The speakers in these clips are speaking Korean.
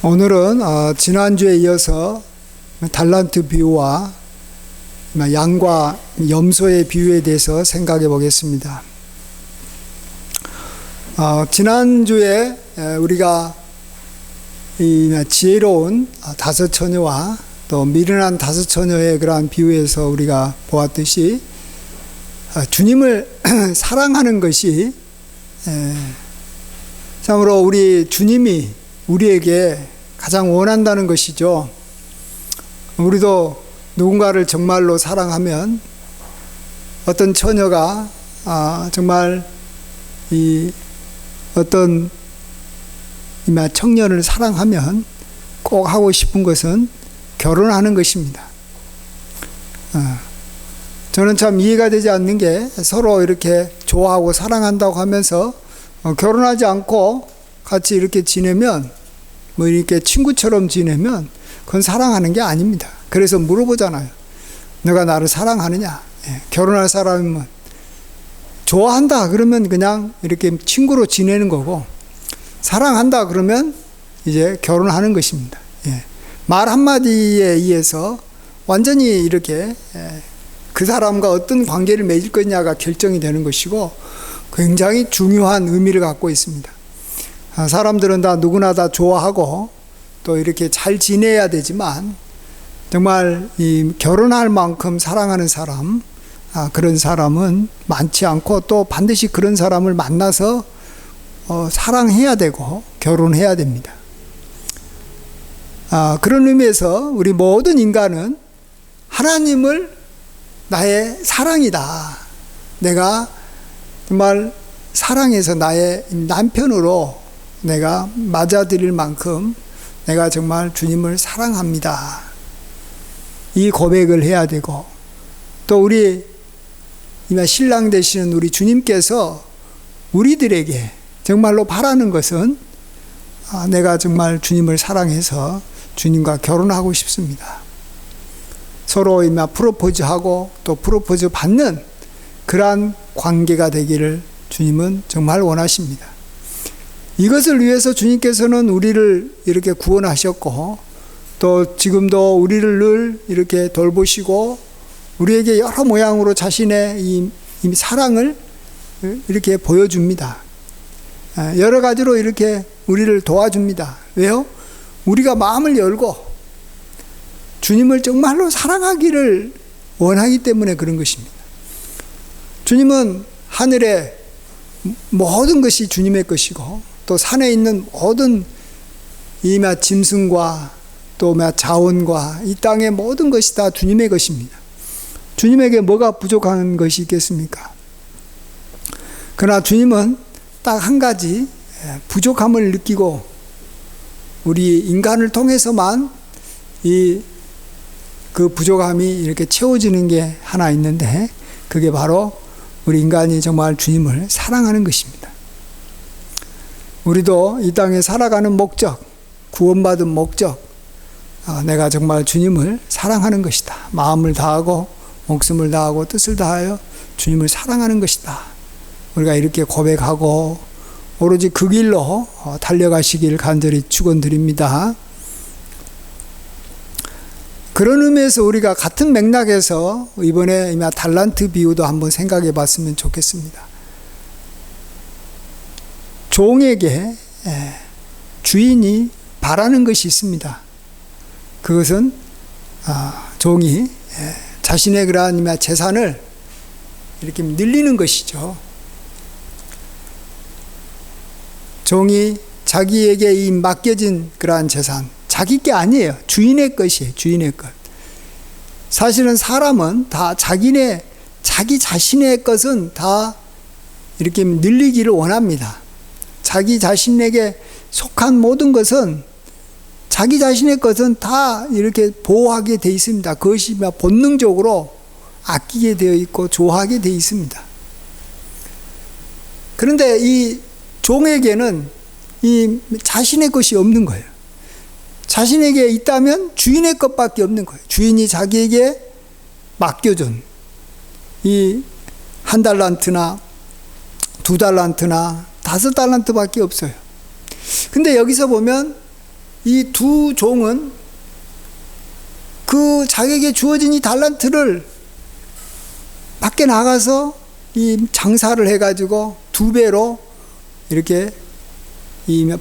오늘은 지난주에 이어서 달란트 비유와 양과 염소의 비유에 대해서 생각해 보겠습니다. 지난주에 우리가 이 지혜로운 다섯 처녀와 또 미련한 다섯 처녀의 그러한 비유에서 우리가 보았듯이 주님을 사랑하는 것이 참으로 우리 주님이 우리에게 가장 원한다는 것이죠. 우리도 누군가를 정말로 사랑하면 어떤 처녀가 정말 이 어떤 청년을 사랑하면 꼭 하고 싶은 것은 결혼하는 것입니다. 저는 참 이해가 되지 않는 게 서로 이렇게 좋아하고 사랑한다고 하면서 결혼하지 않고 같이 이렇게 지내면 뭐 이렇게 친구처럼 지내면 그건 사랑하는 게 아닙니다. 그래서 물어보잖아요. 너가 나를 사랑하느냐? 결혼할 사람이면 좋아한다 그러면 그냥 이렇게 친구로 지내는 거고, 사랑한다 그러면 이제 결혼하는 것입니다. 말 한마디에 의해서 완전히 이렇게 그 사람과 어떤 관계를 맺을 거냐가 결정이 되는 것이고 굉장히 중요한 의미를 갖고 있습니다. 사람들은 다 누구나 다 좋아하고 또 이렇게 잘 지내야 되지만 정말 이 결혼할 만큼 사랑하는 사람, 그런 사람은 많지 않고 또 반드시 그런 사람을 만나서 사랑해야 되고 결혼해야 됩니다. 그런 의미에서 우리 모든 인간은 하나님을 나의 사랑이다. 내가 정말 사랑해서 나의 남편으로 내가 맞아들일 만큼 내가 정말 주님을 사랑합니다. 이 고백을 해야 되고, 또 우리 신랑 되시는 우리 주님께서 우리들에게 정말로 바라는 것은 내가 정말 주님을 사랑해서 주님과 결혼하고 싶습니다. 서로 프로포즈하고 또 프로포즈 받는 그러한 관계가 되기를 주님은 정말 원하십니다. 이것을 위해서 주님께서는 우리를 이렇게 구원하셨고, 또 지금도 우리를 늘 이렇게 돌보시고 우리에게 여러 모양으로 자신의 이 사랑을 이렇게 보여줍니다. 여러 가지로 이렇게 우리를 도와줍니다. 왜요? 우리가 마음을 열고 주님을 정말로 사랑하기를 원하기 때문에 그런 것입니다. 주님은 하늘의 모든 것이 주님의 것이고, 또 산에 있는 모든 이 짐승과 또 자원과 이 땅의 모든 것이 다 주님의 것입니다. 주님에게 뭐가 부족한 것이 있겠습니까? 그러나 주님은 딱 한 가지 부족함을 느끼고 우리 인간을 통해서만 그 부족함이 이렇게 채워지는 게 하나 있는데, 그게 바로 우리 인간이 정말 주님을 사랑하는 것입니다. 우리도 이 땅에 살아가는 목적, 구원받은 목적, 내가 정말 주님을 사랑하는 것이다. 마음을 다하고 목숨을 다하고 뜻을 다하여 주님을 사랑하는 것이다. 우리가 이렇게 고백하고 오로지 그 길로 달려가시길 간절히 축원드립니다. 그런 의미에서 우리가 같은 맥락에서 이번에 달란트 비유도 한번 생각해 봤으면 좋겠습니다. 종에게 주인이 바라는 것이 있습니다. 그것은 종이 자신의 그러한 재산을 이렇게 늘리는 것이죠. 종이 자기에게 맡겨진 그러한 재산, 자기 게 아니에요. 주인의 것이에요. 주인의 것. 사실은 사람은 다 자기 자신의 것은 다 이렇게 늘리기를 원합니다. 자기 자신에게 속한 모든 것은, 자기 자신의 것은 다 이렇게 보호하게 되어 있습니다. 그것이 본능적으로 아끼게 되어 있고 좋아하게 되어 있습니다. 그런데 이 종에게는 이 자신의 것이 없는 거예요. 자신에게 있다면 주인의 것밖에 없는 거예요. 주인이 자기에게 맡겨준 이 1달란트나 2달란트나 5달란트밖에 없어요. 근데 여기서 보면 이 두 종은 그 자기에게 주어진 이 달란트를 밖에 나가서 이 장사를 해가지고 2배로 이렇게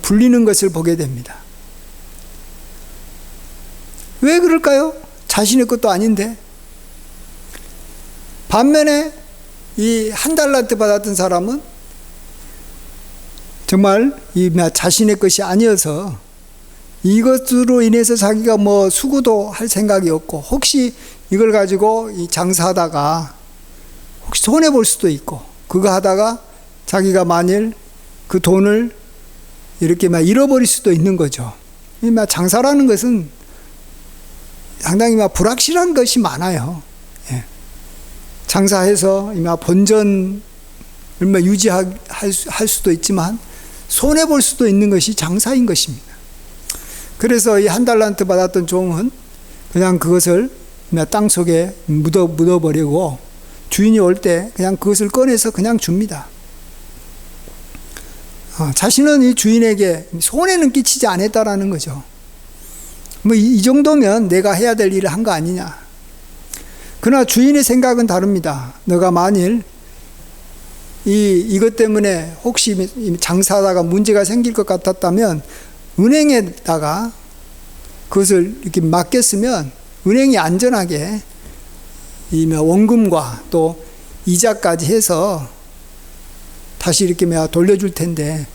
불리는 것을 보게 됩니다. 왜 그럴까요? 자신의 것도 아닌데. 반면에 이 1달란트 받았던 사람은 정말 이 자신의 것이 아니어서 이것으로 인해서 자기가 뭐 수고도 할 생각이 없고, 혹시 이걸 가지고 이 장사하다가 혹시 손해 볼 수도 있고, 그거 하다가 자기가 만일 그 돈을 이렇게 막 잃어버릴 수도 있는 거죠. 이 장사라는 것은 상당히 불확실한 것이 많아요. 예. 장사해서 본전을 유지할 수도 있지만 손해 볼 수도 있는 것이 장사인 것입니다. 그래서 이 1달란트 받았던 종은 그냥 그것을 땅 속에 묻어버리고 주인이 올 때 그냥 그것을 꺼내서 그냥 줍니다. 자신은 이 주인에게 손해는 끼치지 않았다라는 거죠. 뭐 이 정도면 내가 해야 될 일을 한 거 아니냐. 그러나 주인의 생각은 다릅니다. 너가 만일 이것 때문에 혹시 장사하다가 문제가 생길 것 같았다면 은행에다가 그것을 이렇게 맡겼으면 은행이 안전하게 원금과 또 이자까지 해서 다시 이렇게 돌려줄 텐데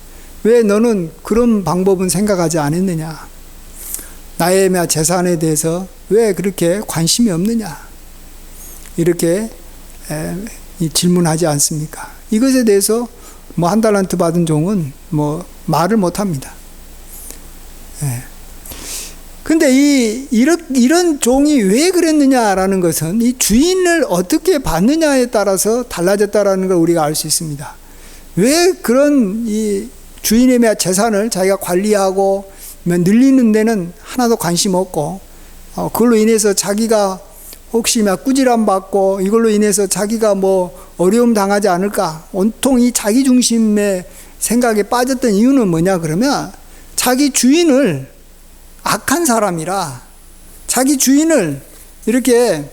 왜 너는 그런 방법은 생각하지 않았느냐? 나의 재산에 대해서 왜 그렇게 관심이 없느냐? 이렇게 질문하지 않습니까? 이것에 대해서 1달란트 받은 종은 말을 못 합니다. 근데 이런 종이 왜 그랬느냐라는 것은 이 주인을 어떻게 받느냐에 따라서 달라졌다라는 걸 우리가 알 수 있습니다. 왜 그런 이 주인의 재산을 자기가 관리하고 늘리는 데는 하나도 관심 없고, 그걸로 인해서 자기가 혹시 꾸지람 받고 이걸로 인해서 자기가 어려움 당하지 않을까, 온통 이 자기 중심의 생각에 빠졌던 이유는 뭐냐 그러면 자기 주인을 악한 사람이라, 자기 주인을 이렇게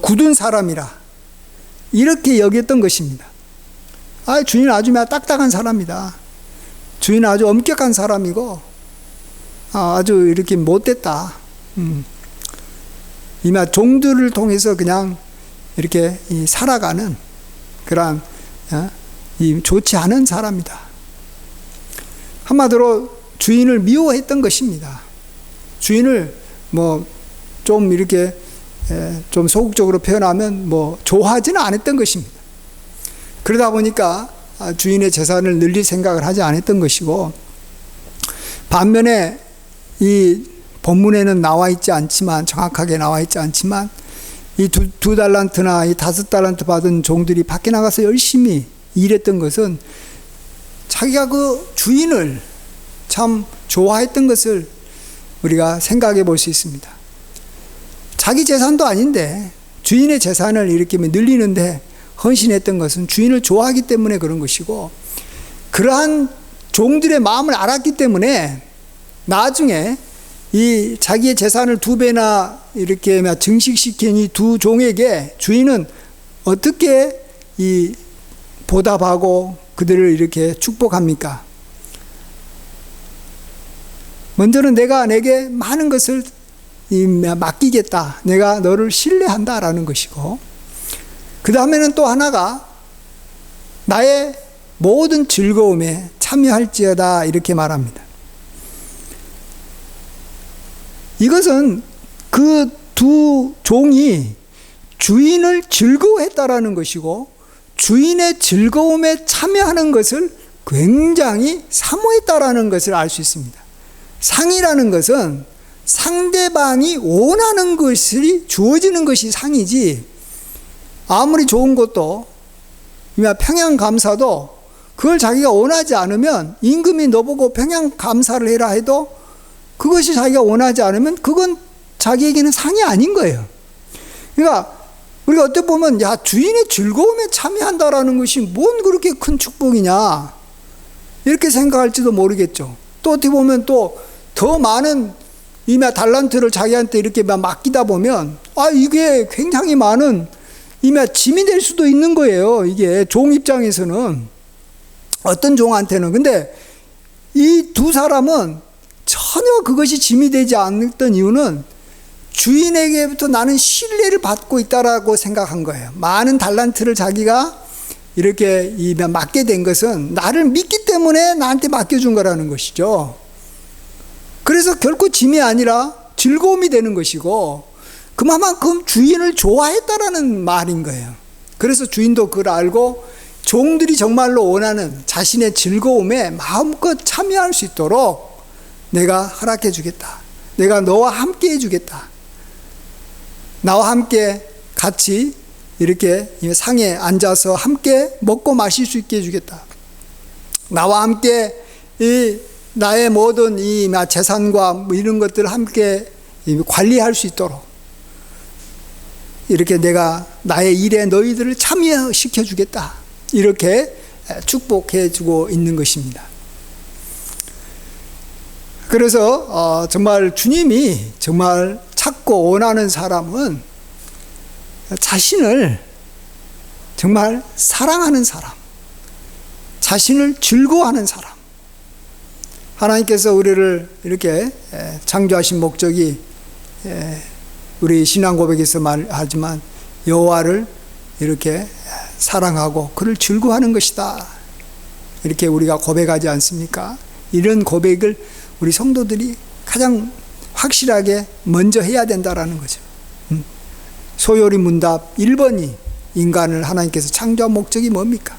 굳은 사람이라 이렇게 여겼던 것입니다. 주인 아주 딱딱한 사람이다. 주인 아주 엄격한 사람이고 아주 이렇게 못됐다. 이마 종들을 통해서 그냥 이렇게 살아가는 그런 좋지 않은 사람이다. 한마디로 주인을 미워했던 것입니다. 주인을 좀 이렇게 좀 소극적으로 표현하면 좋아하지는 않았던 것입니다. 그러다 보니까 주인의 재산을 늘릴 생각을 하지 않았던 것이고, 반면에 이 본문에는 나와 있지 않지만, 정확하게 나와 있지 않지만, 이 2달란트나 이 5달란트 받은 종들이 밖에 나가서 열심히 일했던 것은 자기가 그 주인을 참 좋아했던 것을 우리가 생각해 볼 수 있습니다. 자기 재산도 아닌데 주인의 재산을 이렇게 늘리는데 헌신했던 것은 주인을 좋아하기 때문에 그런 것이고, 그러한 종들의 마음을 알았기 때문에 나중에 이 자기의 재산을 2배나 이렇게 증식시킨 이 두 종에게 주인은 어떻게 보답하고 그들을 이렇게 축복합니까? 먼저는 내가 내게 많은 것을 맡기겠다. 내가 너를 신뢰한다라는 것이고, 그 다음에는 또 하나가 나의 모든 즐거움에 참여할지어다 이렇게 말합니다. 이것은 그 두 종이 주인을 즐거워했다라는 것이고, 주인의 즐거움에 참여하는 것을 굉장히 사모했다라는 것을 알 수 있습니다. 상이라는 것은 상대방이 원하는 것이 주어지는 것이 상이지, 아무리 좋은 것도 평양감사도 그걸 자기가 원하지 않으면, 임금이 너보고 평양감사를 해라 해도 그것이 자기가 원하지 않으면 그건 자기에게는 상이 아닌 거예요. 그러니까 우리가 어떻게 보면 주인의 즐거움에 참여한다라는 것이 뭔 그렇게 큰 축복이냐 이렇게 생각할지도 모르겠죠. 또 어떻게 보면 또 더 많은 이미 달란트를 자기한테 이렇게 맡기다 보면 이게 굉장히 많은 이미 짐이 될 수도 있는 거예요. 이게 종 입장에서는, 어떤 종한테는. 근데 이 두 사람은 전혀 그것이 짐이 되지 않았던 이유는 주인에게부터 나는 신뢰를 받고 있다라고 생각한 거예요. 많은 달란트를 자기가 이렇게 맡게 된 것은 나를 믿기 때문에 나한테 맡겨준 거라는 것이죠. 그래서 결코 짐이 아니라 즐거움이 되는 것이고, 그만큼 주인을 좋아했다라는 말인 거예요. 그래서 주인도 그걸 알고 종들이 정말로 원하는 자신의 즐거움에 마음껏 참여할 수 있도록 내가 허락해 주겠다. 내가 너와 함께 해주겠다. 나와 함께 같이 이렇게 상에 앉아서 함께 먹고 마실 수 있게 해주겠다. 나와 함께 나의 모든 이 재산과 이런 것들을 함께 관리할 수 있도록 이렇게 내가 나의 일에 너희들을 참여시켜 주겠다. 이렇게 축복해 주고 있는 것입니다. 그래서 정말 주님이 정말 찾고 원하는 사람은 자신을 정말 사랑하는 사람, 자신을 즐거워하는 사람. 하나님께서 우리를 이렇게 창조하신 목적이 우리 신앙 고백에서 말하지만 여호와를 이렇게 사랑하고 그를 즐거워하는 것이다. 이렇게 우리가 고백하지 않습니까? 이런 고백을 우리 성도들이 가장 확실하게 먼저 해야 된다라는 거죠. 소요리 문답 1번이 인간을 하나님께서 창조한 목적이 뭡니까?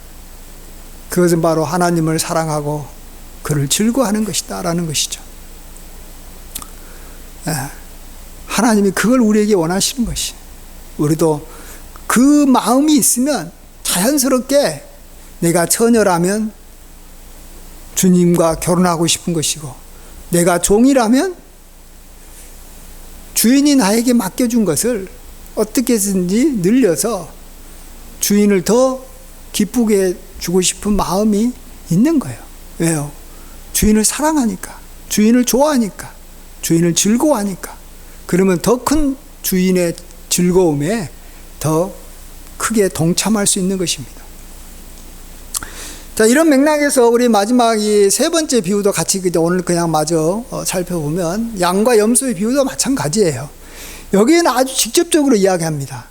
그것은 바로 하나님을 사랑하고 그를 즐거워하는 것이다 라는 것이죠. 하나님이 그걸 우리에게 원하시는 것이, 우리도 그 마음이 있으면 자연스럽게 내가 처녀라면 주님과 결혼하고 싶은 것이고, 내가 종이라면 주인이 나에게 맡겨준 것을 어떻게든지 늘려서 주인을 더 기쁘게 주고 싶은 마음이 있는 거예요. 왜요? 주인을 사랑하니까, 주인을 좋아하니까, 주인을 즐거워하니까. 그러면 더 큰 주인의 즐거움에 더 크게 동참할 수 있는 것입니다. 자, 이런 맥락에서 우리 마지막 이 세 번째 비유도 같이 오늘 그냥 마저 살펴보면 양과 염소의 비유도 마찬가지예요. 여기에는 아주 직접적으로 이야기합니다.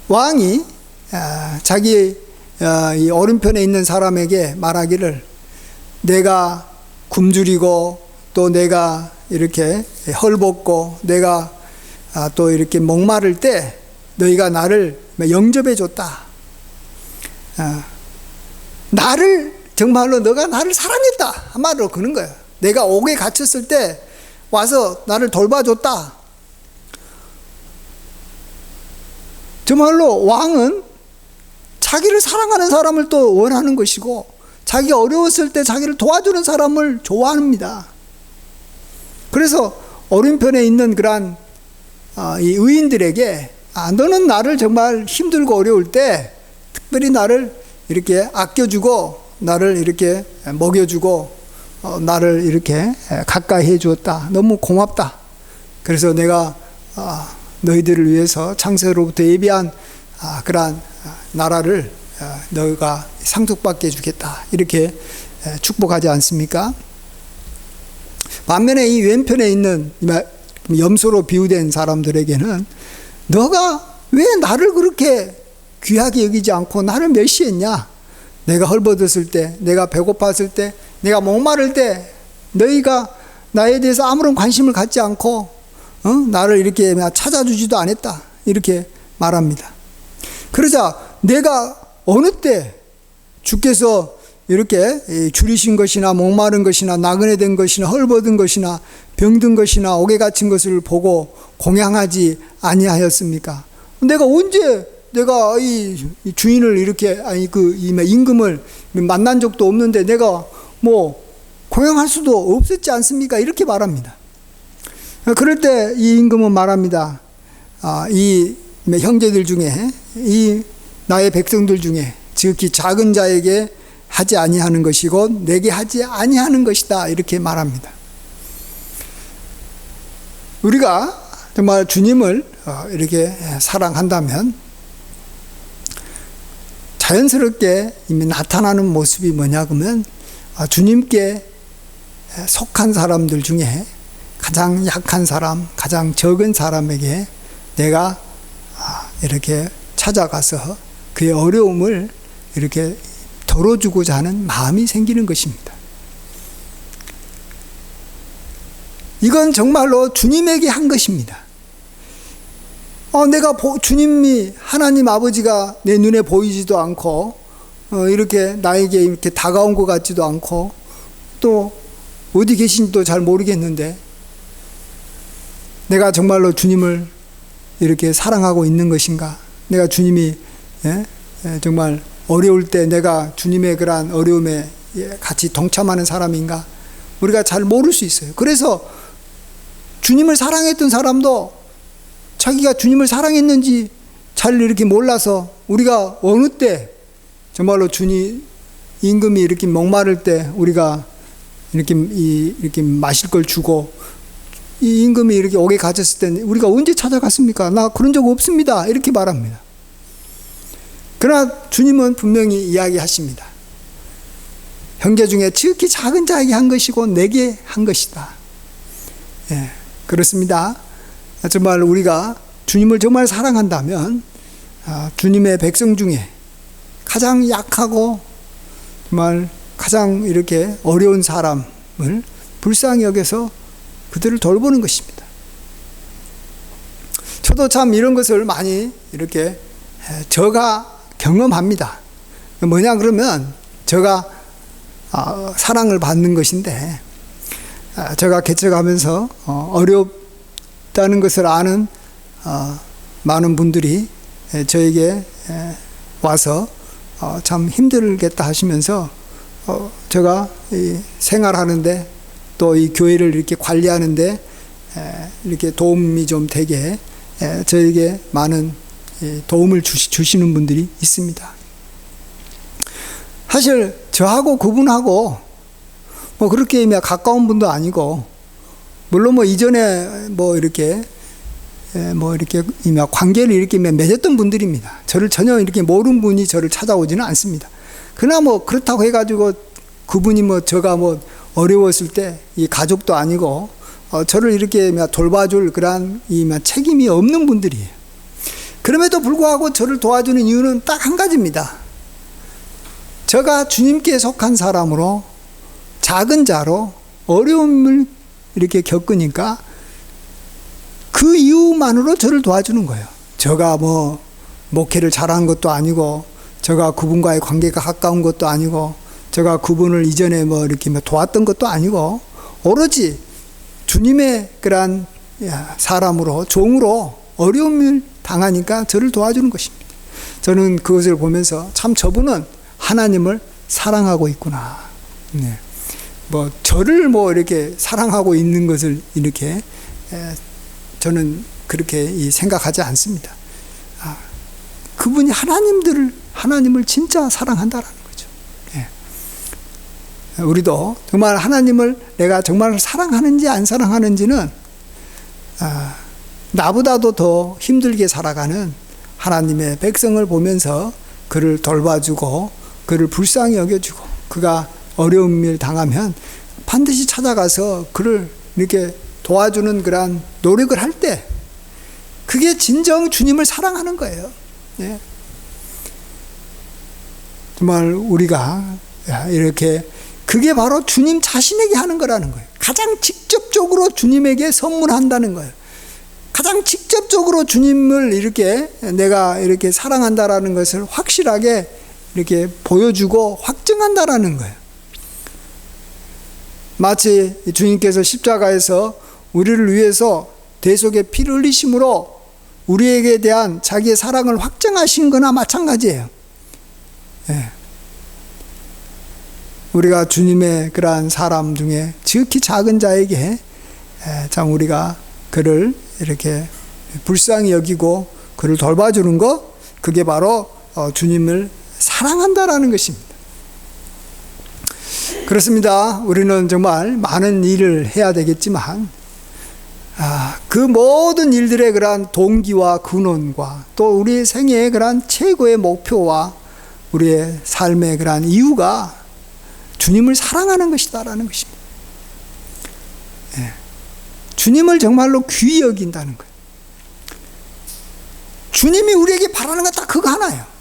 왕이 자기 이 오른편에 있는 사람에게 말하기를, 내가 굶주리고 또 내가 이렇게 헐벗고 내가 또 이렇게 목마를 때 너희가 나를 영접해 줬다. 나를 정말로 너가 나를 사랑했다 한마디로 그런 거예요. 내가 옥에 갇혔을 때 와서 나를 돌봐줬다. 정말로 왕은 자기를 사랑하는 사람을 또 원하는 것이고, 자기가 어려웠을 때 자기를 도와주는 사람을 좋아합니다. 그래서 오른편에 있는 그러한 이 의인들에게 너는 나를 정말 힘들고 어려울 때 특별히 나를 이렇게 아껴주고 나를 이렇게 먹여주고 나를 이렇게 가까이 해주었다. 너무 고맙다. 그래서 내가 너희들을 위해서 창세로부터 예비한 그러한 나라를 너희가 상속받게 해주겠다. 이렇게 축복하지 않습니까? 반면에 이 왼편에 있는 염소로 비유된 사람들에게는 너가 왜 나를 그렇게 귀하게 여기지 않고 나를 멸시했냐? 내가 헐벗었을 때, 내가 배고팠을 때, 내가 목마를 때 너희가 나에 대해서 아무런 관심을 갖지 않고 나를 이렇게 찾아주지도 않았다. 이렇게 말합니다. 그러자 내가 어느 때 주께서 이렇게 줄이신 것이나 목마른 것이나 나그네 된 것이나 헐벗은 것이나 병든 것이나 옥에 갇힌 것을 보고 공양하지 아니하였습니까? 내가 언제 내가 이 주인을 이렇게 이 임금을 만난 적도 없는데 내가 뭐 공양할 수도 없었지 않습니까? 이렇게 말합니다. 그럴 때 이 임금은 말합니다. 이 형제들 중에 이 나의 백성들 중에 지극히 작은 자에게 하지 아니하는 것이고 내게 하지 아니하는 것이다, 이렇게 말합니다. 우리가 정말 주님을 이렇게 사랑한다면 자연스럽게 이미 나타나는 모습이 뭐냐 그러면 주님께 속한 사람들 중에 가장 약한 사람, 가장 적은 사람에게 내가 이렇게 찾아가서 그의 어려움을 이렇게 덜어주고자 하는 마음이 생기는 것입니다. 이건 정말로 주님에게 한 것입니다. 내가 주님이 하나님 아버지가 내 눈에 보이지도 않고 이렇게 나에게 이렇게 다가온 것 같지도 않고 또 어디 계신지도 잘 모르겠는데 내가 정말로 주님을 이렇게 사랑하고 있는 것인가? 내가 주님이 정말 어려울 때 내가 주님의 그러한 어려움에 같이 동참하는 사람인가? 우리가 잘 모를 수 있어요. 그래서 주님을 사랑했던 사람도 자기가 주님을 사랑했는지 잘 이렇게 몰라서 우리가 어느 때 정말로 주님 임금이 이렇게 목마를 때 우리가 이렇게 마실 걸 주고 이 임금이 이렇게 옥에 갇혔을 때 우리가 언제 찾아갔습니까? 나 그런 적 없습니다, 이렇게 말합니다. 그러나 주님은 분명히 이야기하십니다. 형제 중에 지극히 작은 자에게 한 것이고 내게 한 것이다. 그렇습니다. 정말 우리가 주님을 정말 사랑한다면 주님의 백성 중에 가장 약하고 정말 가장 이렇게 어려운 사람을 불쌍히 여겨서 그들을 돌보는 것입니다. 저도 참 이런 것을 많이 이렇게 저가 경험합니다. 뭐냐 그러면 제가 사랑을 받는 것인데 제가 개척하면서 어렵다는 것을 아는 많은 분들이 저에게 와서 참 힘들겠다 하시면서 제가 생활하는데 또 이 교회를 이렇게 관리하는데 이렇게 도움이 좀 되게 저에게 많은 도움을 주시는 분들이 있습니다. 사실 저하고 그분하고 뭐 그렇게 가까운 분도 아니고 물론 뭐 이전에 이렇게 관계를 이렇게 맺었던 분들입니다. 저를 전혀 이렇게 모르는 분이 저를 찾아오지는 않습니다. 그러나 뭐 그렇다고 해가지고 그분이 제가 어려웠을 때 이 가족도 아니고 저를 이렇게 돌봐줄 그러한 책임이 없는 분들이에요. 그럼에도 불구하고 저를 도와주는 이유는 딱 한 가지입니다. 제가 주님께 속한 사람으로 작은 자로 어려움을 이렇게 겪으니까 그 이유만으로 저를 도와주는 거예요. 제가 목회를 잘한 것도 아니고 제가 그분과의 관계가 가까운 것도 아니고 제가 그분을 이전에 이렇게 도왔던 것도 아니고 오로지 주님의 그러한 사람으로 종으로 어려움을 당하니까 저를 도와주는 것입니다. 저는 그것을 보면서 참 저분은 하나님을 사랑하고 있구나. 저를 이렇게 사랑하고 있는 것을 이렇게 저는 그렇게 생각하지 않습니다. 그분이 하나님을 진짜 사랑한다라는 거죠. 우리도 정말 하나님을 내가 정말 사랑하는지 안 사랑하는지는 나보다도 더 힘들게 살아가는 하나님의 백성을 보면서 그를 돌봐주고 그를 불쌍히 여겨주고 그가 어려움을 당하면 반드시 찾아가서 그를 이렇게 도와주는 그러한 노력을 할 때 그게 진정 주님을 사랑하는 거예요. 정말 우리가 이렇게 그게 바로 주님 자신에게 하는 거라는 거예요. 가장 직접적으로 주님에게 선물한다는 거예요. 가장 직접적으로 주님을 이렇게 내가 이렇게 사랑한다라는 것을 확실하게 이렇게 보여주고 확증한다라는 거예요. 마치 주님께서 십자가에서 우리를 위해서 대속의 피를 흘리심으로 우리에게 대한 자기의 사랑을 확증하신 거나 마찬가지예요. 우리가 주님의 그러한 사람 중에 지극히 작은 자에게 참 우리가 그를 이렇게 불쌍히 여기고 그를 돌봐주는 것, 그게 바로 주님을 사랑한다라는 것입니다. 그렇습니다. 우리는 정말 많은 일을 해야 되겠지만 그 모든 일들의 그러한 동기와 근원과 또 우리의 생애의 그러한 최고의 목표와 우리의 삶의 그러한 이유가 주님을 사랑하는 것이다라는 것입니다. 주님을 정말로 귀히 여긴다는 거예요. 주님이 우리에게 바라는 건 딱 그거 하나예요.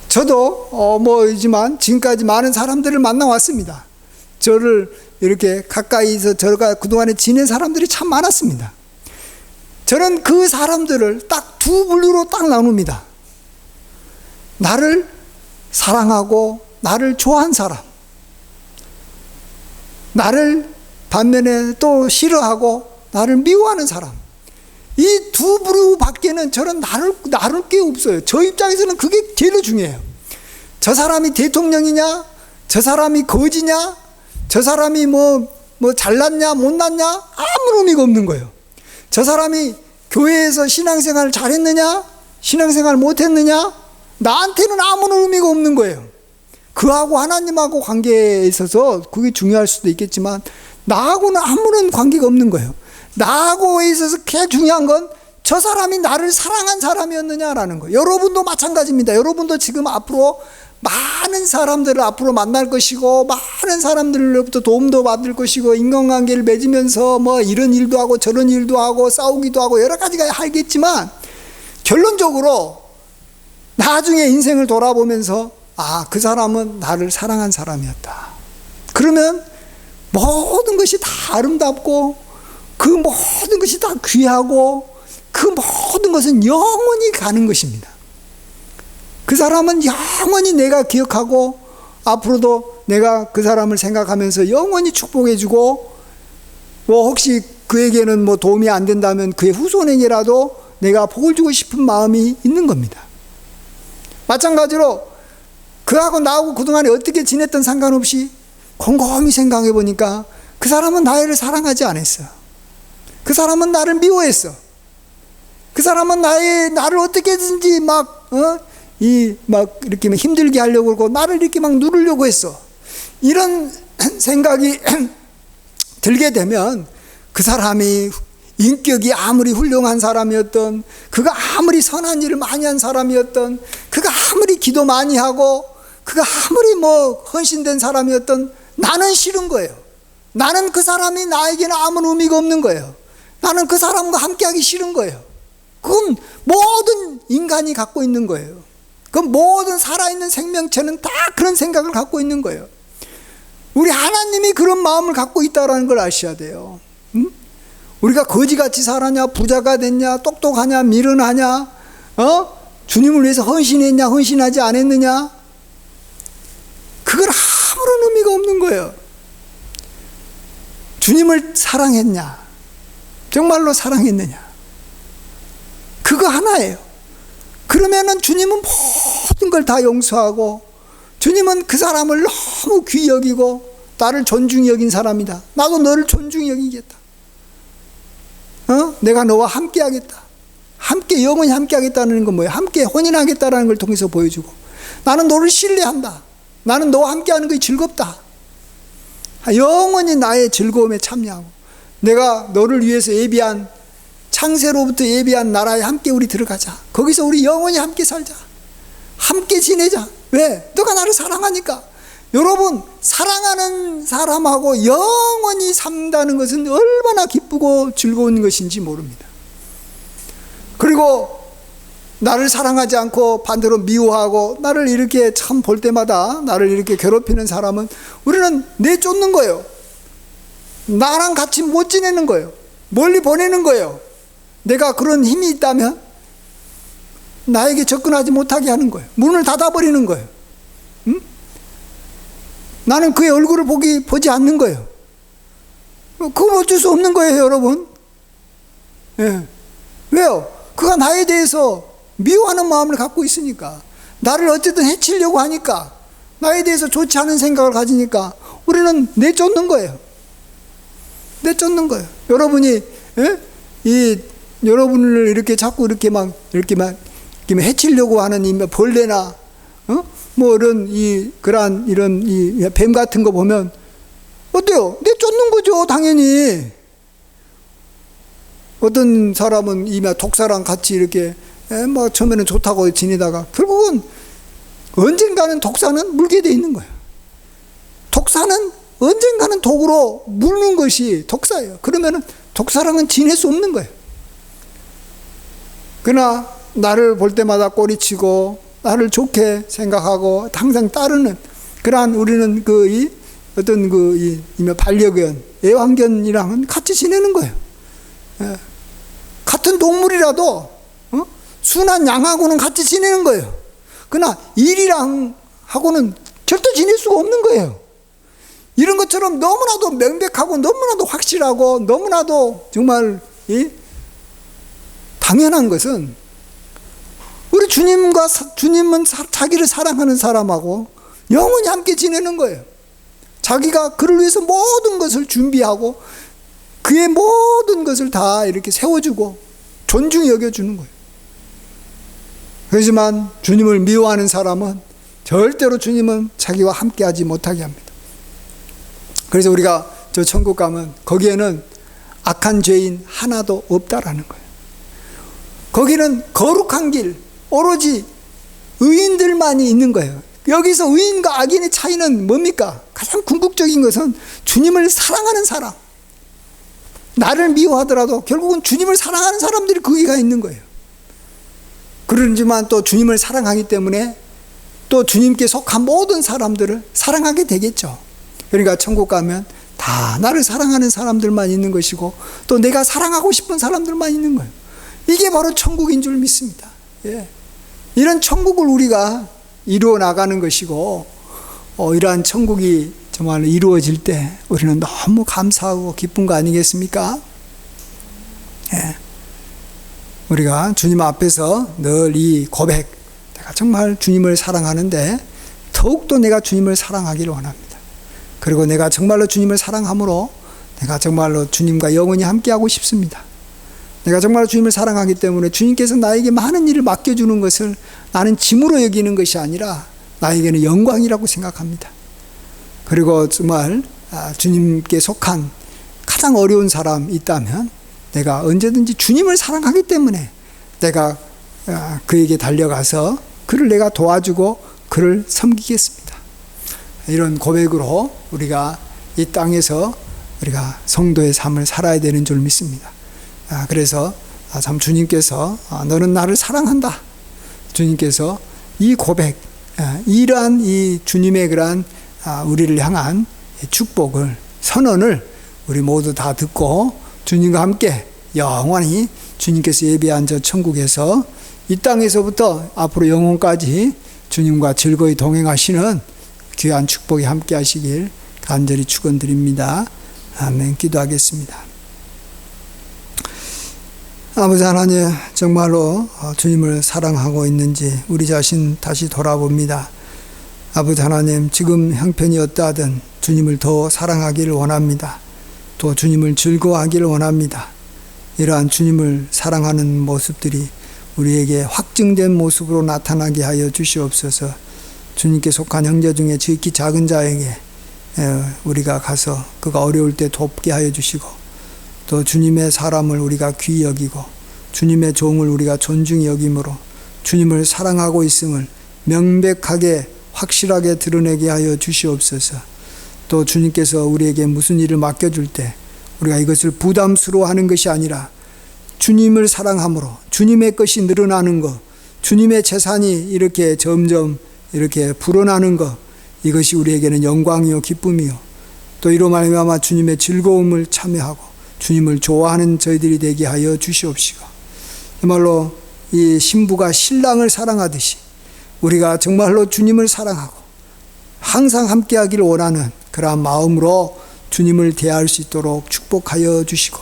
저도 뭐이지만 지금까지 많은 사람들을 만나왔습니다. 저를 이렇게 가까이서 저가 그동안에 지낸 사람들이 참 많았습니다. 저는 그 사람들을 딱 두 분류로 딱 나눕니다. 나를 사랑하고 나를 좋아한 사람, 나를 반면에 또 싫어하고 나를 미워하는 사람. 이 두 부류 밖에는 저는 나눌 게 없어요. 저 입장에서는 그게 제일 중요해요. 저 사람이 대통령이냐, 저 사람이 거지냐, 저 사람이 뭐 잘났냐 못났냐 아무 의미가 없는 거예요. 저 사람이 교회에서 신앙생활 잘했느냐 신앙생활 못했느냐 나한테는 아무런 의미가 없는 거예요. 그하고 하나님하고 관계에 있어서 그게 중요할 수도 있겠지만 나하고는 아무런 관계가 없는 거예요. 나하고 있어서 제일 중요한 건 저 사람이 나를 사랑한 사람이었느냐라는 거예요. 여러분도 마찬가지입니다. 여러분도 지금 앞으로 많은 사람들을 앞으로 만날 것이고 많은 사람들로부터 도움도 받을 것이고 인간관계를 맺으면서 뭐 이런 일도 하고 저런 일도 하고 싸우기도 하고 여러 가지가 하겠지만 결론적으로 나중에 인생을 돌아보면서 그 사람은 나를 사랑한 사람이었다. 그러면 모든 것이 다 아름답고 그 모든 것이 다 귀하고 그 모든 것은 영원히 가는 것입니다. 그 사람은 영원히 내가 기억하고 앞으로도 내가 그 사람을 생각하면서 영원히 축복해주고 뭐 혹시 그에게는 뭐 도움이 안 된다면 그의 후손에게라도 내가 복을 주고 싶은 마음이 있는 겁니다. 마찬가지로 그하고 나하고 그동안에 어떻게 지냈던 상관없이 곰곰이 생각해 보니까 그 사람은 나를 사랑하지 않았어요. 그 사람은 나를 미워했어. 그 사람은 나를 어떻게든지 이렇게 힘들게 하려고 그러고 나를 이렇게 막 누르려고 했어. 이런 생각이 들게 되면 그 사람이 인격이 아무리 훌륭한 사람이었던, 그가 아무리 선한 일을 많이 한 사람이었던, 그가 아무리 기도 많이 하고, 그가 아무리 헌신된 사람이었던, 나는 싫은 거예요. 나는 그 사람이 나에게는 아무 의미가 없는 거예요. 나는 그 사람과 함께하기 싫은 거예요. 그건 모든 인간이 갖고 있는 거예요. 그 모든 살아있는 생명체는 다 그런 생각을 갖고 있는 거예요. 우리 하나님이 그런 마음을 갖고 있다는 걸 아셔야 돼요. 우리가 거지같이 살았냐, 부자가 됐냐, 똑똑하냐, 미련하냐, 주님을 위해서 헌신했냐, 헌신하지 않았느냐, 그건 아무런 의미가 없는 거예요. 주님을 사랑했냐, 정말로 사랑했느냐, 그거 하나예요. 그러면은 주님은 모든 걸 다 용서하고, 주님은 그 사람을 너무 귀히 여기고 나를 존중히 여긴 사람이다. 나도 너를 존중히 여기겠다. 내가 너와 함께 하겠다. 함께 영원히 함께 하겠다는 건 뭐예요? 함께 혼인하겠다는 걸 통해서 보여주고, 나는 너를 신뢰한다. 나는 너와 함께 하는 것이 즐겁다. 영원히 나의 즐거움에 참여하고, 내가 너를 위해서 예비한, 창세로부터 예비한 나라에 함께 우리 들어가자. 거기서 우리 영원히 함께 살자. 함께 지내자. 왜? 너가 나를 사랑하니까. 여러분, 사랑하는 사람하고 영원히 산다는 것은 얼마나 기쁘고 즐거운 것인지 모릅니다. 그리고 나를 사랑하지 않고 반대로 미워하고 나를 이렇게 참 볼 때마다 나를 이렇게 괴롭히는 사람은 우리는 내쫓는 거예요. 나랑 같이 못 지내는 거예요. 멀리 보내는 거예요. 내가 그런 힘이 있다면 나에게 접근하지 못하게 하는 거예요. 문을 닫아버리는 거예요. 나는 그의 얼굴을 보지 않는 거예요. 그건 어쩔 수 없는 거예요, 여러분. 예. 왜요? 그가 나에 대해서 미워하는 마음을 갖고 있으니까, 나를 어쨌든 해치려고 하니까, 나에 대해서 좋지 않은 생각을 가지니까 우리는 내쫓는 거예요. 내쫓는 거예요. 여러분이 여러분을 이렇게 자꾸 이렇게 해치려고 하는 이 벌레나 뭐 이런 이 뱀 같은 거 보면 어때요? 내 쫓는 거죠, 당연히. 어떤 사람은 이미 독사랑 같이 이렇게 뭐 처음에는 좋다고 지내다가 결국은 언젠가는 독사는 물게 돼 있는 거예요. 독사는 언젠가는 독으로 물는 것이 독사예요. 그러면은 독사랑은 지낼 수 없는 거예요. 그러나 나를 볼 때마다 꼬리치고 나를 좋게 생각하고 항상 따르는 그러한 우리는 반려견, 애완견이랑은 같이 지내는 거예요. 같은 동물이라도 순한 양하고는 같이 지내는 거예요. 그러나 일이랑 하고는 절대 지낼 수가 없는 거예요. 이런 것처럼 너무나도 명백하고 너무나도 확실하고 너무나도 정말 당연한 것은 우리 주님은 자기를 사랑하는 사람하고 영원히 함께 지내는 거예요. 자기가 그를 위해서 모든 것을 준비하고 그의 모든 것을 다 이렇게 세워주고 존중히 여겨주는 거예요. 그렇지만 주님을 미워하는 사람은 절대로 주님은 자기와 함께하지 못하게 합니다. 그래서 우리가 저 천국 가면 거기에는 악한 죄인 하나도 없다라는 거예요. 거기는 거룩한 길, 오로지 의인들만이 있는 거예요. 여기서 의인과 악인의 차이는 뭡니까? 가장 궁극적인 것은 주님을 사랑하는 사람. 나를 미워하더라도 결국은 주님을 사랑하는 사람들이 거기가 있는 거예요. 그러지만 또 주님을 사랑하기 때문에 또 주님께 속한 모든 사람들을 사랑하게 되겠죠. 그러니까 천국 가면 다 나를 사랑하는 사람들만 있는 것이고 또 내가 사랑하고 싶은 사람들만 있는 거예요. 이게 바로 천국인 줄 믿습니다. 이런 천국을 우리가 이루어 나가는 것이고 이러한 천국이 정말 이루어질 때 우리는 너무 감사하고 기쁜 거 아니겠습니까? 우리가 주님 앞에서 늘 이 고백, 내가 정말 주님을 사랑하는데 더욱더 내가 주님을 사랑하기를 원합니다. 그리고 내가 정말로 주님을 사랑함으로 내가 정말로 주님과 영원히 함께하고 싶습니다. 내가 정말로 주님을 사랑하기 때문에 주님께서 나에게 많은 일을 맡겨주는 것을 나는 짐으로 여기는 것이 아니라 나에게는 영광이라고 생각합니다. 그리고 정말 주님께 속한 가장 어려운 사람이 있다면 내가 언제든지 주님을 사랑하기 때문에 내가 그에게 달려가서 그를 내가 도와주고 그를 섬기겠습니다. 이런 고백으로 우리가 이 땅에서 우리가 성도의 삶을 살아야 되는 줄 믿습니다. 그래서 참 주님께서 너는 나를 사랑한다. 주님께서 이 고백, 이러한 이 주님의 그러한 우리를 향한 축복을, 선언을 우리 모두 다 듣고 주님과 함께 영원히 주님께서 예비한 저 천국에서 이 땅에서부터 앞으로 영원까지 주님과 즐거이 동행하시는 귀한 축복이 함께 하시길 간절히 축원드립니다. 아멘. 기도하겠습니다. 아버지 하나님, 정말로 주님을 사랑하고 있는지 우리 자신 다시 돌아봅니다. 아버지 하나님, 지금 형편이 어떠하든 주님을 더 사랑하기를 원합니다. 또 주님을 즐거워하기를 원합니다. 이러한 주님을 사랑하는 모습들이 우리에게 확증된 모습으로 나타나게 하여 주시옵소서. 주님께 속한 형제 중에 지극히 작은 자에게 우리가 가서 그가 어려울 때 돕게 하여 주시고 또 주님의 사람을 우리가 귀히 여기고 주님의 종을 우리가 존중히 여김으로 주님을 사랑하고 있음을 명백하게 확실하게 드러내게 하여 주시옵소서. 또 주님께서 우리에게 무슨 일을 맡겨줄 때 우리가 이것을 부담스러워하는 것이 아니라 주님을 사랑함으로 주님의 것이 늘어나는 것, 주님의 재산이 이렇게 점점 이렇게 불어나는 것, 이것이 우리에게는 영광이요 기쁨이요 또 이로 말미암아 주님의 즐거움을 참여하고 주님을 좋아하는 저희들이 되게 하여 주시옵시고, 정말로 이 신부가 신랑을 사랑하듯이 우리가 정말로 주님을 사랑하고 항상 함께하기를 원하는 그러한 마음으로 주님을 대할 수 있도록 축복하여 주시고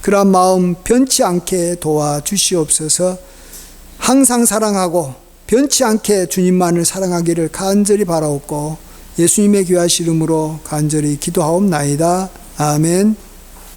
그러한 마음 변치 않게 도와주시옵소서. 항상 사랑하고 변치 않게 주님만을 사랑하기를 간절히 바라옵고 예수님의 귀하신 이름으로 간절히 기도하옵나이다. 아멘.